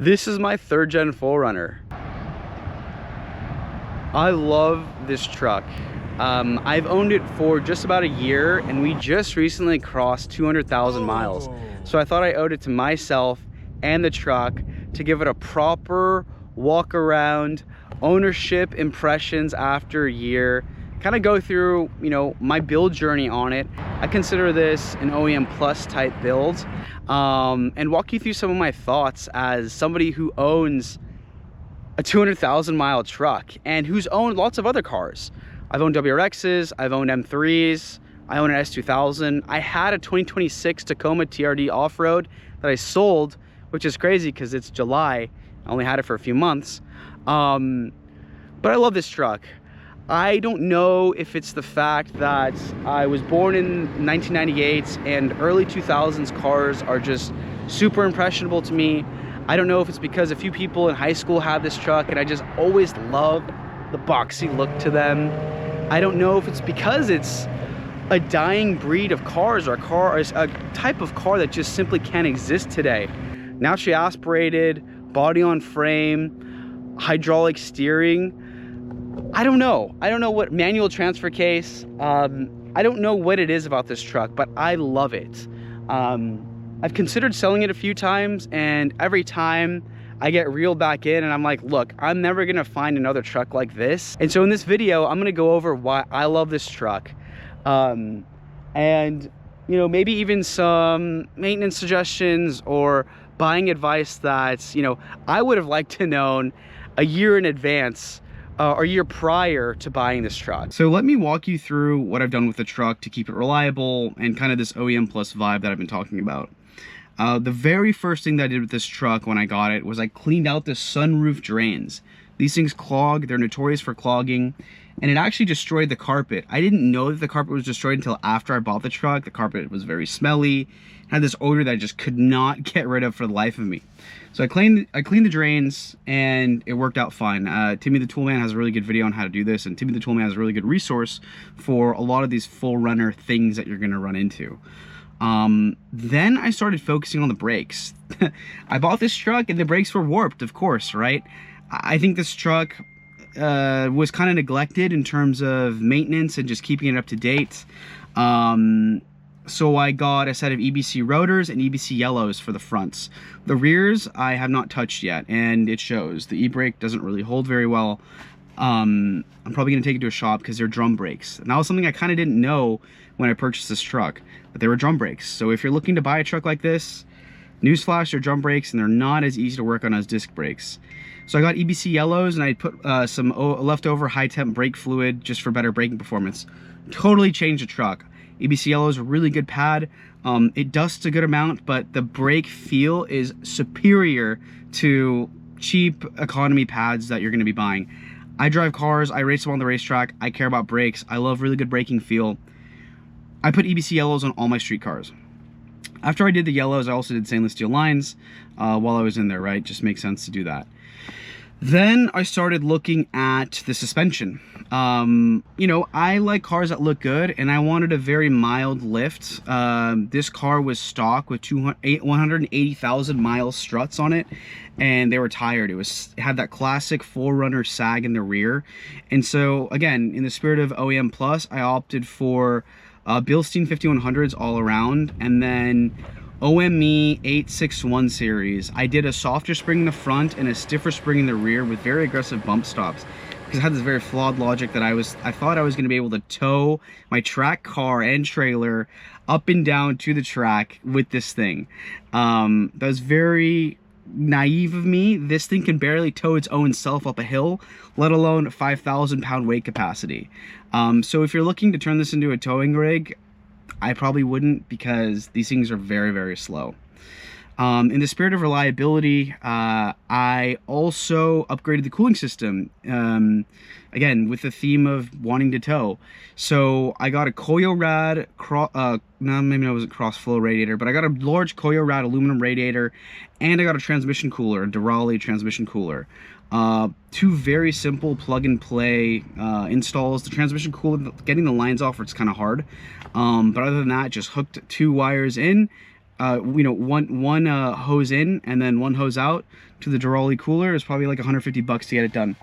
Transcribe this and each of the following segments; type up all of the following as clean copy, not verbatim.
This is my 3rd gen 4Runner. I love this truck. I've owned it for just about a year, and we just recently crossed 200,000 miles. So I thought I owed it to myself and the truck to give it a proper walk around, ownership impressions after a year, kind of go through, you know, my build journey on it. I consider this an OEM Plus type build, and walk you through some of my thoughts as somebody who owns a 200,000 mile truck and who's owned lots of other cars. I've owned WRXs, I've owned M3s, I own an S2000. I had a 2026 Tacoma TRD off-road that I sold, which is crazy because it's July. I only had it for a few months. But I love this truck. I don't know if it's the fact that I was born in 1998 and early 2000s cars are just super impressionable to me. I don't know if it's because a few people in high school had this truck and I just always loved the boxy look to them. I don't know if it's because it's a dying breed of cars, or a type of car that just simply can't exist today. Naturally aspirated, body on frame, hydraulic steering. I don't know. I don't know what manual transfer case. I don't know what it is about this truck, but I love it. I've considered selling it a few times, and every time I get reeled back in and I'm like, look, I'm never gonna find another truck like this. And so in this video, I'm gonna go over why I love this truck. And you know, maybe even some maintenance suggestions or buying advice that, you know, I would have liked to known a year in advance or a year prior to buying this truck. So let me walk you through what I've done with the truck to keep it reliable and kind of this OEM Plus vibe that I've been talking about. The very first thing that I did with this truck when I got it was I cleaned out the sunroof drains. These things clog, they're notorious for clogging, and it actually destroyed the carpet. I didn't know that the carpet was destroyed until after I bought the truck. The carpet was very smelly, had this odor that I just could not get rid of for the life of me. So I cleaned the drains, and it worked out fine. Timmy the Toolman has a really good video on how to do this, and Timmy the Toolman has a really good resource for a lot of these 4Runner things that you're gonna run into. Then I started focusing on the brakes. I bought this truck and the brakes were warped, of course, right? I think this truck was kind of neglected in terms of maintenance and just keeping it up to date. So I got a set of EBC rotors and EBC yellows for the fronts. The rears I have not touched yet, and it shows. The e-brake doesn't really hold very well. I'm probably gonna take it to a shop because they're drum brakes. And that was something I kind of didn't know when I purchased this truck, but they were drum brakes. So if you're looking to buy a truck like this, newsflash, they're drum brakes and they're not as easy to work on as disc brakes. So I got EBC yellows and I put some leftover high temp brake fluid just for better braking performance. Totally changed the truck. EBC yellow is a really good pad. It dusts a good amount, but the brake feel is superior to cheap economy pads that you're gonna be buying. I drive cars, I race them on the racetrack, I care about brakes, I love really good braking feel. I put EBC yellows on all my street cars. After I did the yellows, I also did stainless steel lines while I was in there, right? Just makes sense to do that. Then I started looking at the suspension. You know, I like cars that look good, and I wanted a very mild lift. This car was stock with 180,000 mile struts on it, and they were tired. It had that classic 4Runner sag in the rear. And so, again, in the spirit of OEM Plus, I opted for Bilstein 5100s all around, and then OME 861 series. I did a softer spring in the front and a stiffer spring in the rear with very aggressive bump stops, because it had this very flawed logic that I thought I was going to be able to tow my track car and trailer up and down to the track with this thing. That was very naive of me. This thing can barely tow its own self up a hill, let alone 5,000 pound weight capacity. So if you're looking to turn this into a towing rig, I probably wouldn't, because these things are very, very slow. In the spirit of reliability, I also upgraded the cooling system, again, with the theme of wanting to tow. So I got a Koyorad, no, maybe it wasn't cross flow radiator, but I got a large Koyorad aluminum radiator, and I got a transmission cooler, a Durali transmission cooler. Two very simple plug and play installs. The transmission cooler, getting the lines off, it's kind of hard. But other than that, just hooked 2 wires in, one hose in and then one hose out to the Durali cooler is probably like 150 bucks to get it done.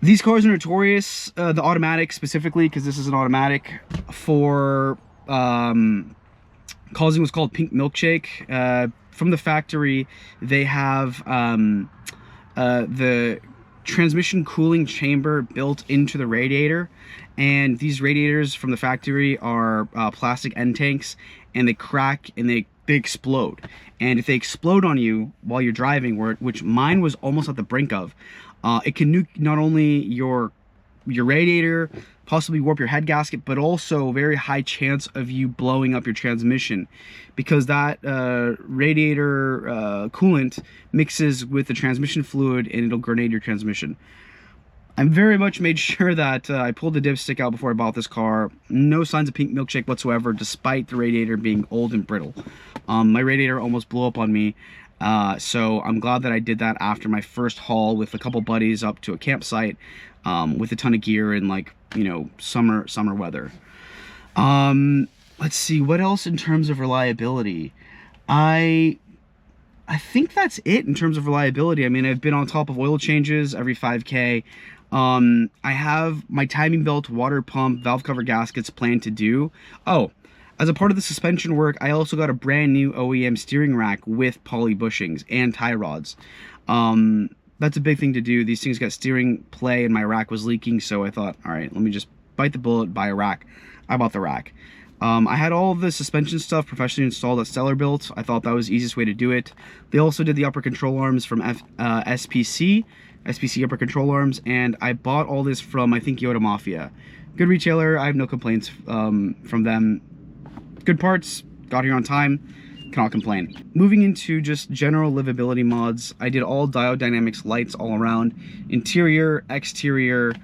These cars are notorious, the automatic specifically, because this is an automatic, for causing what's called pink milkshake. From the factory, they have the transmission cooling chamber built into the radiator, and these radiators from the factory are plastic end tanks, and they crack and they explode. And if they explode on you while you're driving, which mine was almost at the brink of, it can nuke not only your radiator, possibly warp your head gasket, but also very high chance of you blowing up your transmission, because that radiator coolant mixes with the transmission fluid and it'll grenade your transmission. I very much made sure that I pulled the dipstick out before I bought this car. No signs of pink milkshake whatsoever, despite the radiator being old and brittle. My radiator almost blew up on me. So I'm glad that I did that after my first haul with a couple buddies up to a campsite with a ton of gear in, like, you know, summer weather. Let's see, what else in terms of reliability? I think that's it in terms of reliability. I mean, I've been on top of oil changes every 5K. I have my timing belt, water pump, valve cover gaskets planned to do. Oh, as a part of the suspension work, I also got a brand new OEM steering rack with poly bushings and tie rods. That's a big thing to do. These things got steering play and my rack was leaking, so I thought, all right, let me just bite the bullet, buy a rack. I bought the rack. I had all of the suspension stuff professionally installed at Stellar Built. I thought that was the easiest way to do it. They also did the upper control arms from SPC upper control arms, and I bought all this from, I think, Yoda Mafia. Good retailer. I have no complaints from them. Good parts, got here on time, cannot complain. Moving into just general livability mods, I did all Diode Dynamics lights all around, interior, exterior,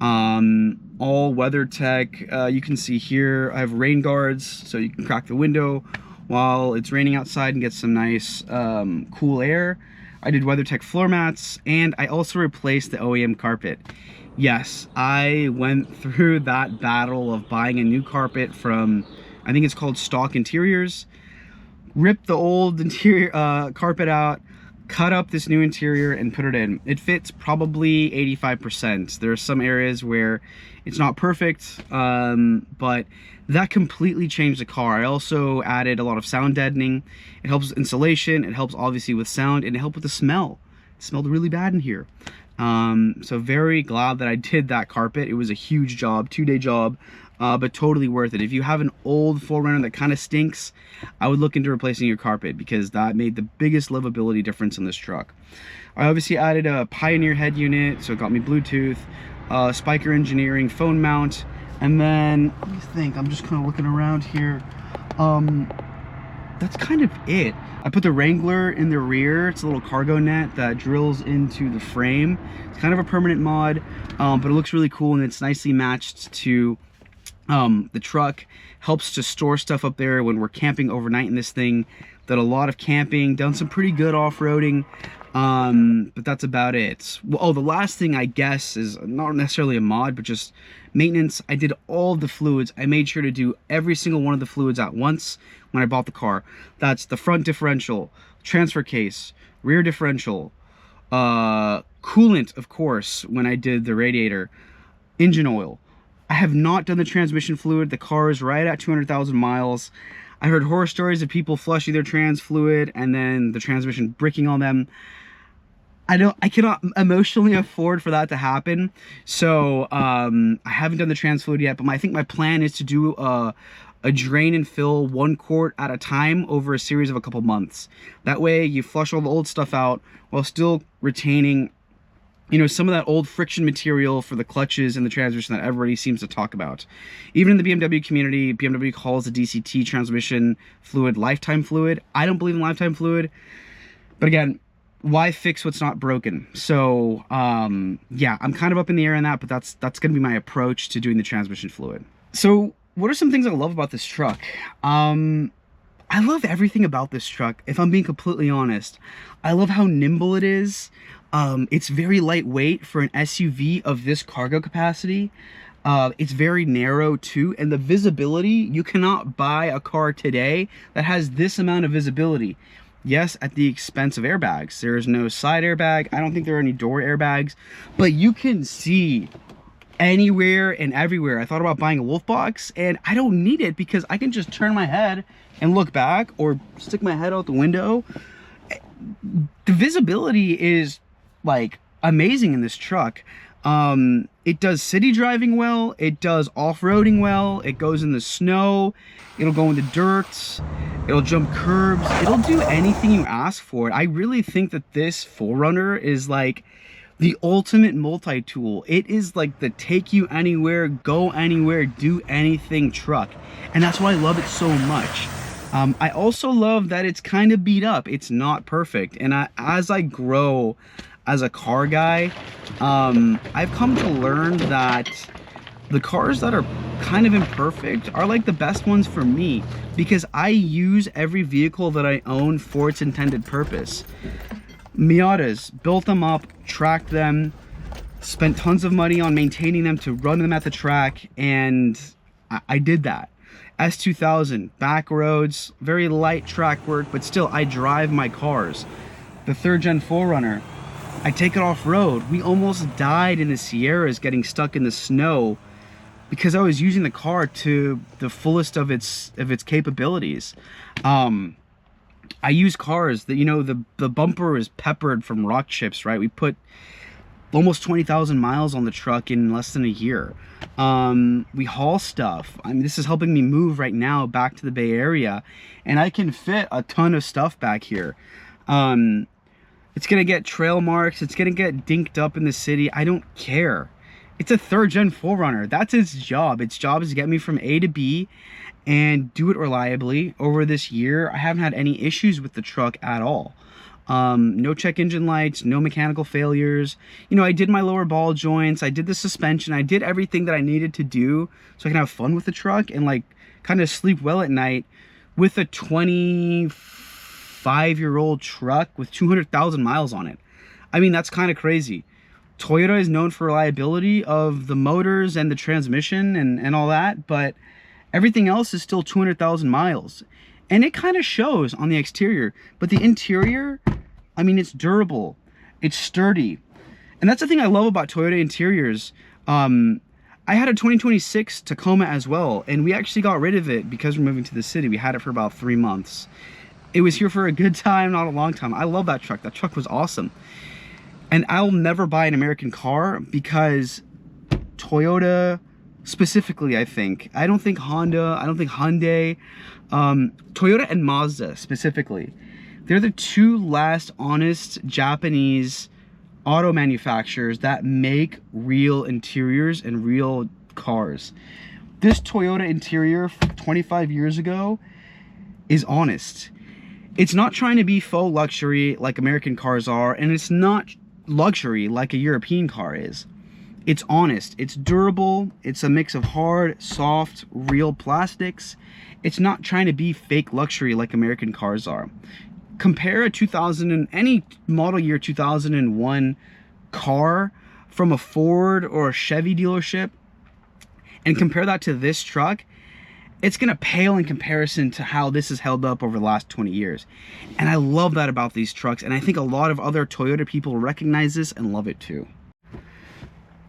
all WeatherTech. You can see here I have rain guards, so you can crack the window while it's raining outside and get some nice cool air. I did WeatherTech floor mats, and I also replaced the OEM carpet. Yes, I went through that battle of buying a new carpet from, I think it's called Stock Interiors. Ripped the old interior carpet out, cut up this new interior and put it in. It fits probably 85%. There are some areas where it's not perfect, but that completely changed the car. I also added a lot of sound deadening. It helps with insulation, it helps obviously with sound, and it helped with the smell. It smelled really bad in here. So very glad that I did that carpet. It was a huge job, 2-day job. But totally worth it. If you have an old 4Runner that kind of stinks, I would look into replacing your carpet, because that made the biggest livability difference in this truck. I obviously added a Pioneer head unit, so it got me Bluetooth, Spiker Engineering phone mount, and then, let me think, I'm just kind of looking around here. That's kind of it. I put the Wrangler in the rear. It's a little cargo net that drills into the frame. It's kind of a permanent mod, but it looks really cool, and it's nicely matched to the truck. Helps to store stuff up there when we're camping overnight in this thing. Did a lot of camping, done some pretty good off-roading, but that's about it. Well, oh, the last thing I guess is not necessarily a mod, but just maintenance. I did all of the fluids. I made sure to do every single one of the fluids at once when I bought the car. That's the front differential, transfer case, rear differential, coolant, of course, when I did the radiator, engine oil. I have not done the transmission fluid. The car is right at 200,000 miles. I heard horror stories of people flushing their trans fluid and then the transmission bricking on them. I cannot emotionally afford for that to happen. So I haven't done the trans fluid yet, but I think my plan is to do a drain and fill 1 quart at a time over a series of a couple months. That way you flush all the old stuff out while still retaining, you know, some of that old friction material for the clutches and the transmission that everybody seems to talk about. Even in the BMW community, BMW calls the DCT transmission fluid lifetime fluid. I don't believe in lifetime fluid, but again, why fix what's not broken? So yeah, I'm kind of up in the air on that, but that's gonna be my approach to doing the transmission fluid. So what are some things I love about this truck? I love everything about this truck, if I'm being completely honest. I love how nimble it is. It's very lightweight for an SUV of this cargo capacity. It's very narrow too, and the visibility, you cannot buy a car today that has this amount of visibility. Yes, at the expense of airbags. There is no side airbag. I don't think there are any door airbags, but you can see anywhere and everywhere. I thought about buying a wolf box, and I don't need it because I can just turn my head and look back or stick my head out the window. The visibility is like amazing in this truck. It does city driving well, it does off-roading well, it goes in the snow, it'll go in the dirt, it'll jump curbs, it'll do anything you ask for it. I really think that this 4Runner is like the ultimate multi-tool. It is like the take you anywhere, go anywhere, do anything truck, and that's why I love it so much. I also love that it's kind of beat up. It's not perfect, and as I grow as a car guy, I've come to learn that the cars that are kind of imperfect are like the best ones for me, because I use every vehicle that I own for its intended purpose. Miatas, built them up, tracked them, spent tons of money on maintaining them to run them at the track, and I did that. S2000, back roads, very light track work, but still I drive my cars. The 3rd gen 4Runner, I take it off-road. We almost died in the Sierras getting stuck in the snow because I was using the car to the fullest of its capabilities. I use cars that, you know, the bumper is peppered from rock chips, right? We put almost 20,000 miles on the truck in less than a year. We haul stuff. I mean, this is helping me move right now back to the Bay Area, and I can fit a ton of stuff back here. It's gonna get trail marks, it's gonna get dinked up in the city. I don't care. It's a 3rd gen 4Runner. That's its job. Its job is to get me from A to B and do it reliably. Over this year, I haven't had any issues with the truck at all. No check engine lights, no mechanical failures. You know, I did my lower ball joints, I did the suspension, I did everything that I needed to do so I can have fun with the truck and like kind of sleep well at night with a 25-year-old truck with 200,000 miles on it. I mean, that's kind of crazy. Toyota is known for reliability of the motors and the transmission and all that, but everything else is still 200,000 miles. And it kind of shows on the exterior, but the interior, I mean, it's durable, it's sturdy. And that's the thing I love about Toyota interiors. I had a 2026 Tacoma as well, and we actually got rid of it because we're moving to the city. We had it for about 3 months. It was here for a good time, not a long time. I love that truck. That truck was awesome. And I'll never buy an American car because Toyota specifically, I think. I don't think Honda, I don't think Hyundai. Toyota and Mazda specifically. They're the 2 last honest Japanese auto manufacturers that make real interiors and real cars. This Toyota interior 25 years ago is honest. It's not trying to be faux luxury like American cars are, and it's not luxury like a European car is. It's honest, it's durable, it's a mix of hard, soft, real plastics. It's not trying to be fake luxury like American cars are. Compare a 2000 and any model year 2001 car from a Ford or a Chevy dealership and compare that to this truck. It's gonna pale in comparison to how this has held up over the last 20 years. And I love that about these trucks, and I think a lot of other Toyota people recognize this and love it too.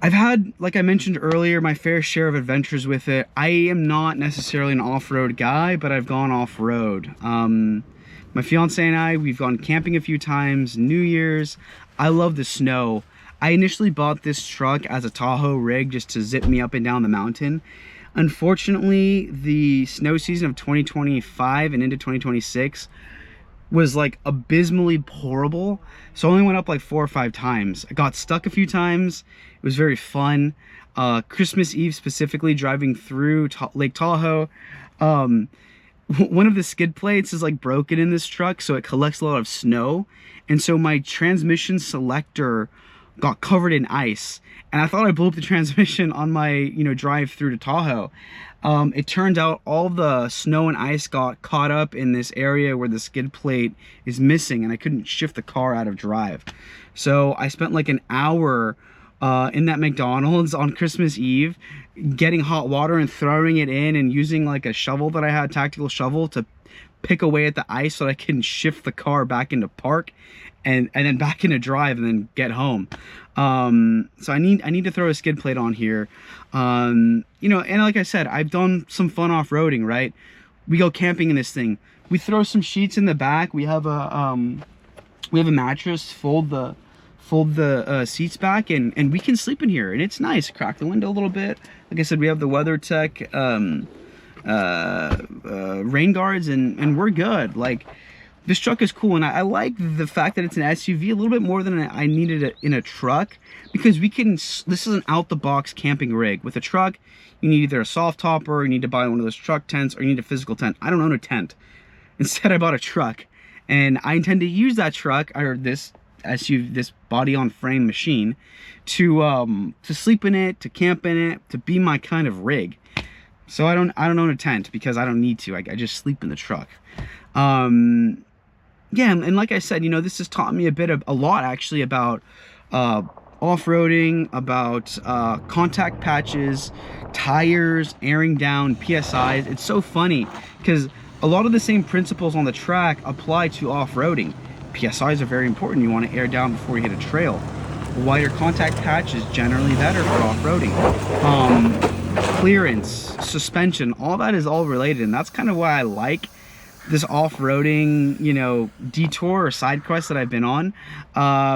I've had, like I mentioned earlier, my fair share of adventures with it. I am not necessarily an off-road guy, but I've gone off-road. My fiance and I, we've gone camping a few times, New Year's. I love the snow. I initially bought this truck as a Tahoe rig just to zip me up and down the mountain. Unfortunately, the snow season of 2025 and into 2026 was like abysmally horrible. So I only went up like 4 or 5 times. I got stuck a few times. It was very fun. Christmas Eve specifically, driving through Lake Tahoe. One of the skid plates is like broken in this truck, so it collects a lot of snow. And so my transmission selector got covered in ice. And I thought I blew up the transmission on my, you know, drive through to Tahoe. It turned out all the snow and ice got caught up in this area where the skid plate is missing, and I couldn't shift the car out of drive. So I spent like an hour in that McDonald's on Christmas Eve, getting hot water and throwing it in and using like a shovel that I had, tactical shovel, to pick away at the ice so that I can shift the car back into park and then back into drive and then get home. So I need to throw a skid plate on here. You know, and like I said, I've done some fun off-roading, right? We go camping in this thing. We throw some sheets in the back. We have a mattress, fold the seats back, and we can sleep in here, and it's nice. Crack the window a little bit. Like I said, we have the WeatherTech rain guards, and we're good. Like, this truck is cool, and I like the fact that it's an SUV a little bit more than I needed in a truck, because this is an out-the-box camping rig. With a truck, you need either a soft topper, you need to buy one of those truck tents, or you need a physical tent. I don't own a tent. Instead, I bought a truck, and I intend to use that truck, or this SUV, this body-on-frame machine, to sleep in it, to camp in it, to be my kind of rig. So I don't own a tent because I don't need to. I just sleep in the truck. Yeah, and like I said, you know, this has taught me a lot actually about off-roading, about contact patches, tires, airing down, PSIs. It's so funny because a lot of the same principles on the track apply to off-roading. PSIs are very important. You want to air down before you hit a trail. A wider contact patch is generally better for off-roading. Clearance, suspension, all that is all related, and that's kind of why I like this off-roading, you know, detour or side quest that I've been on,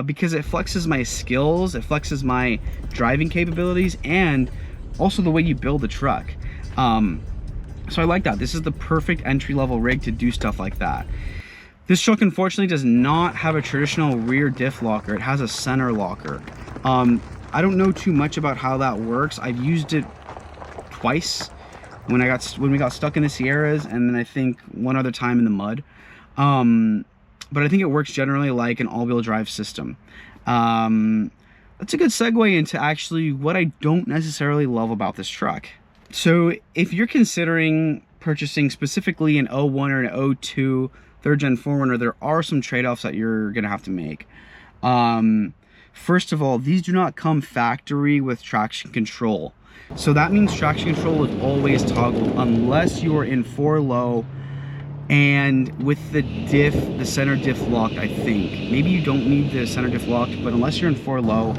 because it flexes my skills, it flexes my driving capabilities, and also the way you build a truck. So I like that. This is the perfect entry-level rig to do stuff like that. This truck unfortunately does not have a traditional rear diff locker. It has a center locker. I don't know too much about how that works. I've used it twice. When we got stuck in the Sierras, and then I think one other time in the mud. But I think it works generally like an all-wheel drive system. That's a good segue into actually what I don't necessarily love about this truck. So if you're considering purchasing specifically an 01 or an 02 third-gen 4Runner, there are some trade-offs that you're gonna have to make. First of all, these do not come factory with traction control. So that means traction control is always toggled unless you are in 4 low and with the diff, the center diff locked, I think. Maybe you don't need the center diff locked, but unless you're in 4 low,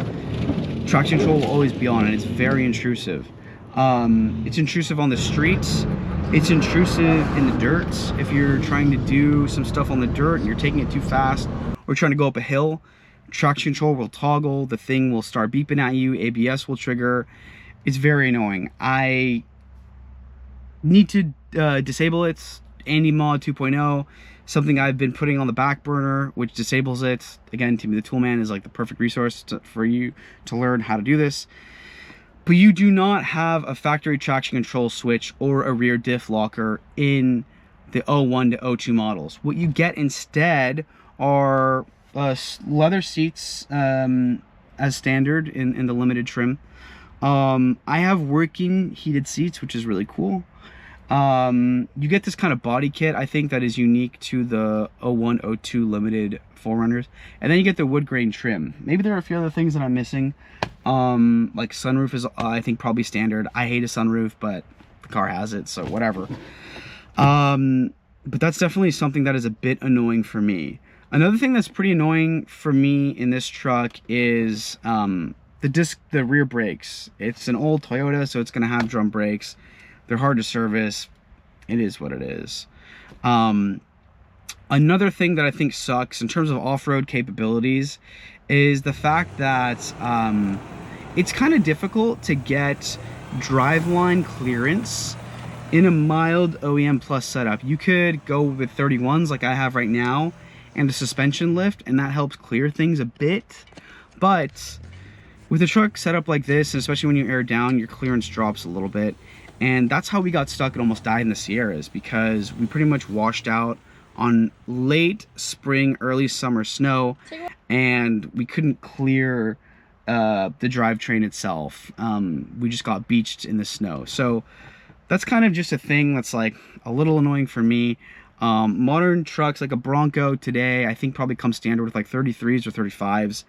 traction control will always be on, and it's very intrusive. It's intrusive on the streets. It's intrusive in the dirt. If you're trying to do some stuff on the dirt and you're taking it too fast, or trying to go up a hill, traction control will toggle, the thing will start beeping at you, ABS will trigger. It's very annoying. I need to disable it. AndyMod 2.0, something I've been putting on the back burner, which disables it. Again, Timmy the Toolman is like the perfect resource for you to learn how to do this. But you do not have a factory traction control switch or a rear diff locker in the 01 to 02 models. What you get instead are leather seats as standard in the limited trim. I have working heated seats, which is really cool. You get this kind of body kit, I think, that is unique to the 01, 02 limited 4Runners. And then you get the wood grain trim. Maybe there are a few other things that I'm missing. Like sunroof is, I think, probably standard. I hate a sunroof, but the car has it, so whatever. But that's definitely something that is a bit annoying for me. Another thing that's pretty annoying for me in this truck is the rear brakes. It's an old Toyota, so it's gonna have drum brakes. They're hard to service. It is what it is. Another thing that I think sucks in terms of off-road capabilities is the fact that it's kind of difficult to get driveline clearance in a mild OEM Plus setup. You could go with 31s like I have right now and a suspension lift, and that helps clear things a bit. But with a truck set up like this, and especially when you air down, your clearance drops a little bit. And that's how we got stuck and almost died in the Sierras, because we pretty much washed out on late spring, early summer snow, and we couldn't clear the drivetrain itself. We just got beached in the snow. So that's kind of just a thing that's like a little annoying for me. Modern trucks like a Bronco today, I think probably come standard with like 33s or 35s.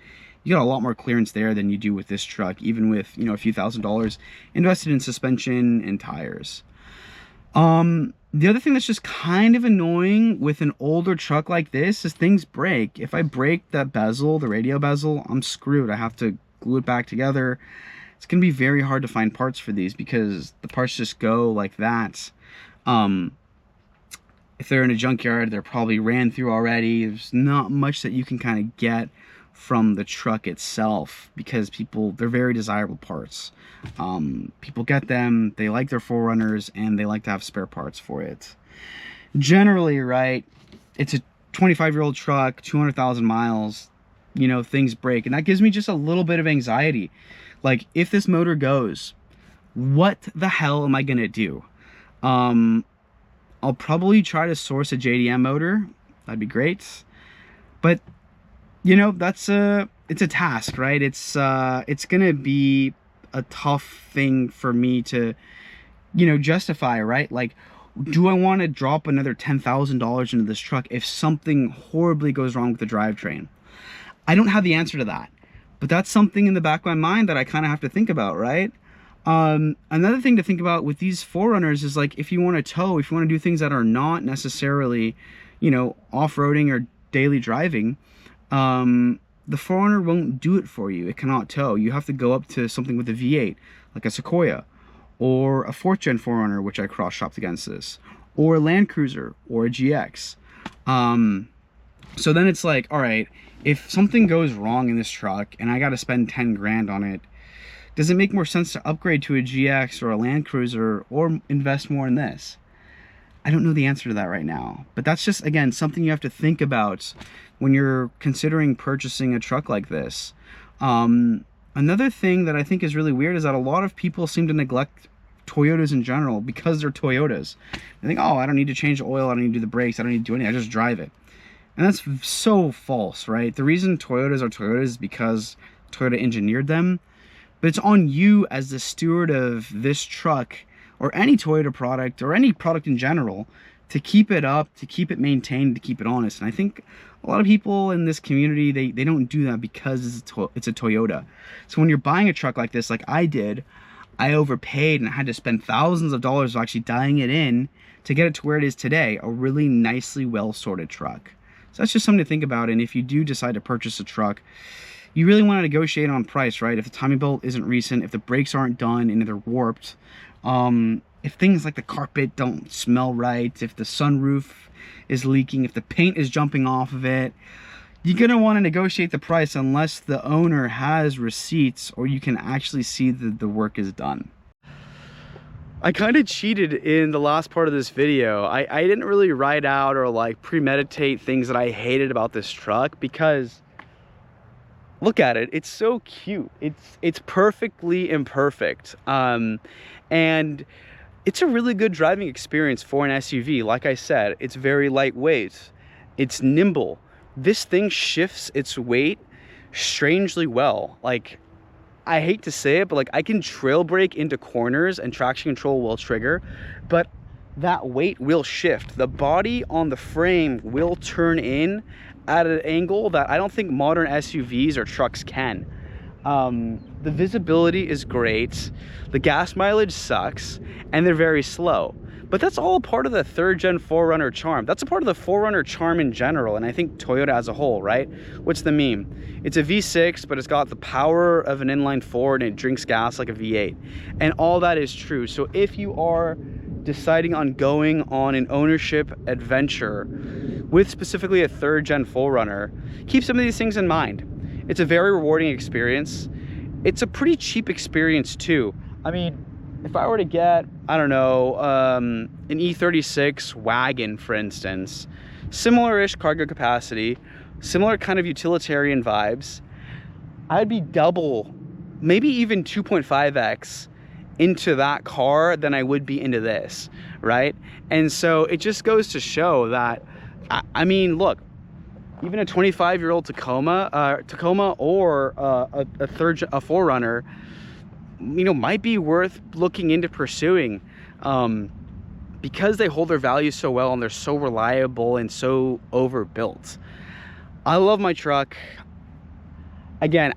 You got a lot more clearance there than you do with this truck, even with, you know, a few $1,000s invested in suspension and tires. The other thing that's just kind of annoying with an older truck like this is things break. If I break that bezel, the radio bezel, I'm screwed. I have to glue it back together. It's gonna be very hard to find parts for these because the parts just go like that. If they're in a junkyard, they're probably ran through already. There's not much that you can kind of get from the truck itself because they're very desirable parts. People get them, they like their 4Runners, and they like to have spare parts for it. Generally, right, it's a 25-year-old truck, 200,000 miles, you know, things break. And that gives me just a little bit of anxiety. Like, if this motor goes, what the hell am I gonna do? I'll probably try to source a JDM motor. That'd be great. But, you know, it's a task, right? It's gonna be a tough thing for me to, you know, justify, right? Like, do I want to drop another $10,000 into this truck if something horribly goes wrong with the drivetrain? I don't have the answer to that, but that's something in the back of my mind that I kind of have to think about, right? Another thing to think about with these 4Runners is, like, if you want to tow, if you want to do things that are not necessarily, you know, off-roading or daily driving, the 4Runner won't do it for you. It cannot tow. You have to go up to something with a V8, like a Sequoia, or a 4th Gen 4Runner, which I cross-shopped against this, or a Land Cruiser, or a GX. So then it's like, all right, if something goes wrong in this truck and I got to spend 10 grand on it, does it make more sense to upgrade to a GX or a Land Cruiser or invest more in this? I don't know the answer to that right now, but that's just, again, something you have to think about when you're considering purchasing a truck like this. Another thing that I think is really weird is that a lot of people seem to neglect Toyotas in general because they're Toyotas. They think, oh, I don't need to change the oil, I don't need to do the brakes, I don't need to do anything, I just drive it. And that's so false, right? The reason Toyotas are Toyotas is because Toyota engineered them. But it's on you as the steward of this truck or any Toyota product or any product in general to keep it up, to keep it maintained, to keep it honest. And I think a lot of people in this community, they don't do that because it's a Toyota. So when you're buying a truck like this, like I did, I overpaid and I had to spend thousands of dollars actually dialing it in to get it to where it is today, a really nicely well-sorted truck. So that's just something to think about. And if you do decide to purchase a truck, you really want to negotiate on price, right? If the timing belt isn't recent, if the brakes aren't done and they're warped, if things like the carpet don't smell right, if the sunroof is leaking, if the paint is jumping off of it, you're going to want to negotiate the price unless the owner has receipts or you can actually see that the work is done. I kind of cheated in the last part of this video. I didn't really write out or like premeditate things that I hated about this truck because look at it, it's so cute. It's perfectly imperfect. And it's a really good driving experience for an SUV. Like I said, it's very lightweight. It's nimble. This thing shifts its weight strangely well. Like, I hate to say it, but like I can trail brake into corners and traction control will trigger, but that weight will shift. The body on the frame will turn in at an angle that I don't think modern SUVs or trucks can. The visibility is great, the gas mileage sucks, and they're very slow. But that's all part of the 3rd Gen 4Runner charm. That's a part of the 4Runner charm in general, and I think Toyota as a whole, right? What's the meme? It's a V6, but it's got the power of an inline 4 and it drinks gas like a V8. And all that is true. So if you are deciding on going on an ownership adventure with specifically a 3rd Gen 4Runner, keep some of these things in mind. It's a very rewarding experience. It's a pretty cheap experience too. I mean, if I were to get, I don't know, an E36 wagon, for instance, similar-ish cargo capacity, similar kind of utilitarian vibes, I'd be double, maybe even 2.5x into that car than I would be into this, right? And so it just goes to show that, I mean, look, even a 25-year-old Tacoma or a 4Runner, you know, might be worth looking into pursuing. because they hold their value so well and they're so reliable and so overbuilt. I love my truck. Again,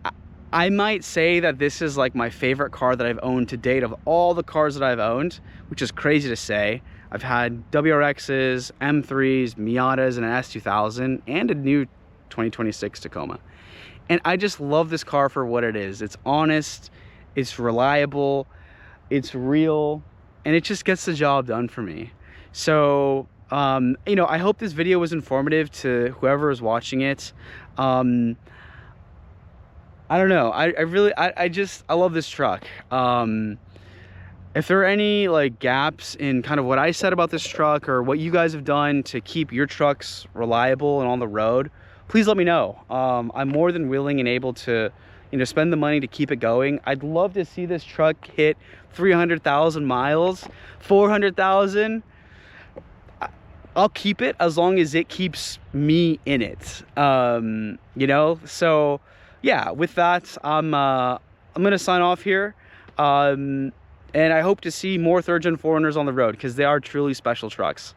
I might say that this is like my favorite car that I've owned to date of all the cars that I've owned, which is crazy to say. I've had WRXs, M3s, Miatas, and an S2000, and a new 2026 Tacoma. And I just love this car for what it is. It's honest, it's reliable, it's real, and it just gets the job done for me. So, you know, I hope this video was informative to whoever is watching it. I don't know. I love this truck. If there are any like gaps in kind of what I said about this truck or what you guys have done to keep your trucks reliable and on the road, please let me know. I'm more than willing and able to, you know, spend the money to keep it going. I'd love to see this truck hit 300,000 miles, 400,000. I'll keep it as long as it keeps me in it. You know, so yeah, with that, I'm gonna sign off here. And I hope to see more 3rd gen 4Runners on the road because they are truly special trucks.